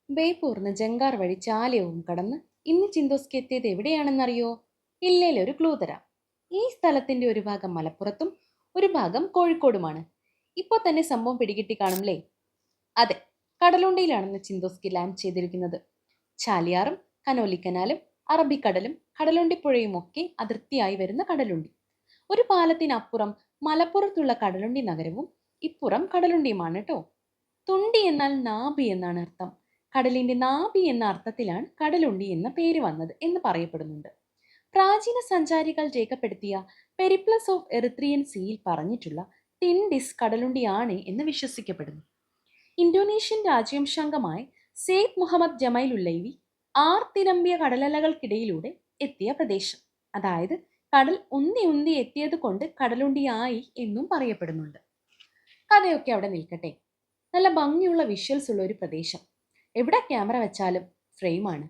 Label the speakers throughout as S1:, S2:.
S1: ബേപ്പൂർന്ന് ജങ്കാർ വഴി ചാലയവും കടന്ന് ഇന്ന് ചിന്തോസ്കി എത്തിയത് എവിടെയാണെന്നറിയോ? ഇല്ലേൽ ഒരു ക്ലൂ തരാം. ഈ സ്ഥലത്തിന്റെ ഒരു ഭാഗം മലപ്പുറത്തും ഒരു ഭാഗം കോഴിക്കോടുമാണ്. ഇപ്പോൾ തന്നെ സംഭവം പിടികിട്ടി കാണുംലേ? അതെ, കടലുണ്ടിയിലാണെന്ന് ചിന്തോസ്കി ലാൻഡ് ചെയ്തിരിക്കുന്നത്. ചാലിയാറും കനോലിക്കനാലും അറബിക്കടലും കടലുണ്ടിപ്പുഴയും ഒക്കെ അതിർത്തിയായി വരുന്ന കടലുണ്ടി. ഒരു പാലത്തിനപ്പുറം മലപ്പുറത്തുള്ള കടലുണ്ടി നഗരവും ഇപ്പുറം കടലുണ്ടിയുമാണ് കേട്ടോ. തുണ്ടി എന്നാൽ നാഭി എന്നാണ് അർത്ഥം. കടലിന്റെ നാഭി എന്ന അർത്ഥത്തിലാണ് കടലുണ്ടി എന്ന പേര് വന്നത് എന്ന് പറയപ്പെടുന്നുണ്ട്. പ്രാചീന സഞ്ചാരികൾ രേഖപ്പെടുത്തിയ പെരിപ്ലസ് ഓഫ് എറിത്രിയൻ സീയിൽ പറഞ്ഞിട്ടുള്ള ടിൻഡിസ് കടലുണ്ടിയാണ് എന്ന് വിശ്വസിക്കപ്പെടുന്നു. ഇന്തോനേഷ്യൻ രാജ്യവംശാംഗമായ സെയ്ദ് മുഹമ്മദ് ജമൈലുല്ലൈവി ആർത്തിരമ്പിയ കടലലകൾക്കിടയിലൂടെ എത്തിയ പ്രദേശം, അതായത് കടൽ ഉന്തി ഉന്തി എത്തിയത് കൊണ്ട് കടലുണ്ടിയായി എന്നും പറയപ്പെടുന്നുണ്ട്. കഥയൊക്കെ അവിടെ നിൽക്കട്ടെ. നല്ല ഭംഗിയുള്ള വിഷ്വൽസ് ഉള്ള ഒരു പ്രദേശം. എവിടെ ക്യാമറ വെച്ചാലും ഫ്രെയിമാണ്.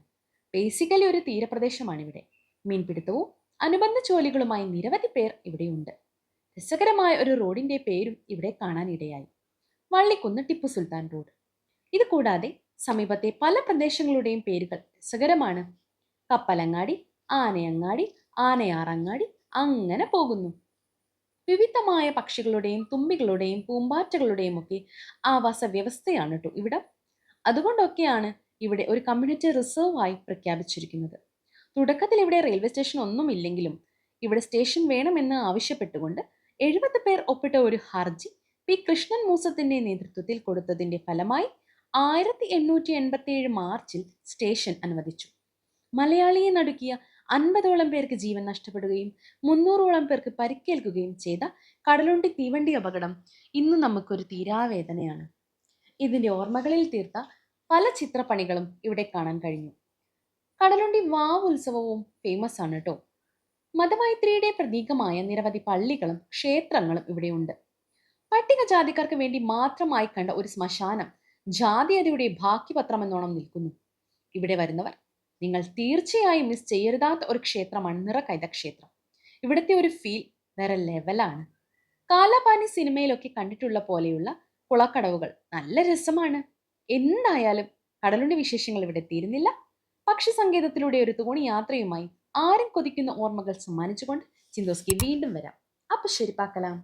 S1: ബേസിക്കലി ഒരു തീരപ്രദേശമാണ് ഇവിടെ. മീൻപിടുത്തവും അനുബന്ധ ജോലികളുമായി നിരവധി പേർ ഇവിടെയുണ്ട്. രസകരമായ ഒരു റോഡിന്റെ പേരും ഇവിടെ കാണാനിടയായി. വള്ളിക്കുന്ന് ടിപ്പു സുൽത്താൻ റോഡ്. ഇത് കൂടാതെ സമീപത്തെ പല പ്രദേശങ്ങളുടെയും പേരുകൾ രസകരമാണ്. കപ്പലങ്ങാടി, ആനയങ്ങാടി, ആനയാറങ്ങാടി, അങ്ങനെ പോകുന്നു. വിവിധമായ പക്ഷികളുടെയും തുമ്പികളുടെയും പൂമ്പാറ്റകളുടെയും ഒക്കെ ആവാസ വ്യവസ്ഥയാണ് കേട്ടോ ഇവിടം. അതുകൊണ്ടൊക്കെയാണ് ഇവിടെ ഒരു കമ്മ്യൂണിറ്റി റിസർവ് ആയി പ്രഖ്യാപിച്ചിരിക്കുന്നത്. തുടക്കത്തിൽ ഇവിടെ റെയിൽവേ സ്റ്റേഷൻ ഒന്നും ഇല്ലെങ്കിലും ഇവിടെ സ്റ്റേഷൻ വേണമെന്ന് ആവശ്യപ്പെട്ടുകൊണ്ട് 70 പേർ ഒപ്പിട്ട ഒരു ഹർജി പി കൃഷ്ണൻ മൂസത്തിന്റെ നേതൃത്വത്തിൽ കൊടുത്തതിന്റെ ഫലമായി 1887 മാർച്ചിൽ സ്റ്റേഷൻ അനുവദിച്ചു. മലയാളിയെ നടുക്കിയ 50ഓളം പേർക്ക് ജീവൻ നഷ്ടപ്പെടുകയും 300ഓളം പേർക്ക് പരിക്കേൽക്കുകയും ചെയ്ത കടലുണ്ടി തീവണ്ടി അപകടം ഇന്ന് നമുക്കൊരു തീരാവേദനയാണ്. ഇതിന്റെ ഓർമ്മകളിൽ തീർത്ത പല ചിത്രപ്പണികളും ഇവിടെ കാണാൻ കഴിഞ്ഞു. കടലുണ്ടി വാവ് ഉത്സവവും ഫേമസ് ആണ് കേട്ടോ. മതമൈത്രിയുടെ പ്രതീകമായ നിരവധി പള്ളികളും ക്ഷേത്രങ്ങളും ഇവിടെയുണ്ട്. പട്ടികജാതിക്കാർക്ക് വേണ്ടി മാത്രമായി കണ്ട ഒരു ശ്മശാനം ജാതീയതയുടെ ബാക്കിപത്രം എന്നോണം നിൽക്കുന്നു. ഇവിടെ വരുന്നവർ നിങ്ങൾ തീർച്ചയായും മിസ് ചെയ്യരുതാത്ത ഒരു ക്ഷേത്രമാണ് നിറകൈത ക്ഷേത്രം. ഇവിടുത്തെ ഒരു ഫീൽ വേറെ ലെവലാണ്. കാലാപാനി സിനിമയിലൊക്കെ കണ്ടിട്ടുള്ള പോലെയുള്ള കുളക്കടവുകൾ നല്ല രസമാണ്. എന്തായാലും കടലുണ്ടി വിശേഷങ്ങൾ ഇവിടെ തീരുന്നില്ല. പക്ഷി സങ്കേതത്തിലൂടെ ഒരു തോണി യാത്രയുമായി ആരും കൊതിക്കുന്ന ഓർമ്മകൾ സമ്മാനിച്ചുകൊണ്ട് ചിന്തോസ്കി വീണ്ടും വരാം. അപ്പൊ ശരി, പാക്കലാം.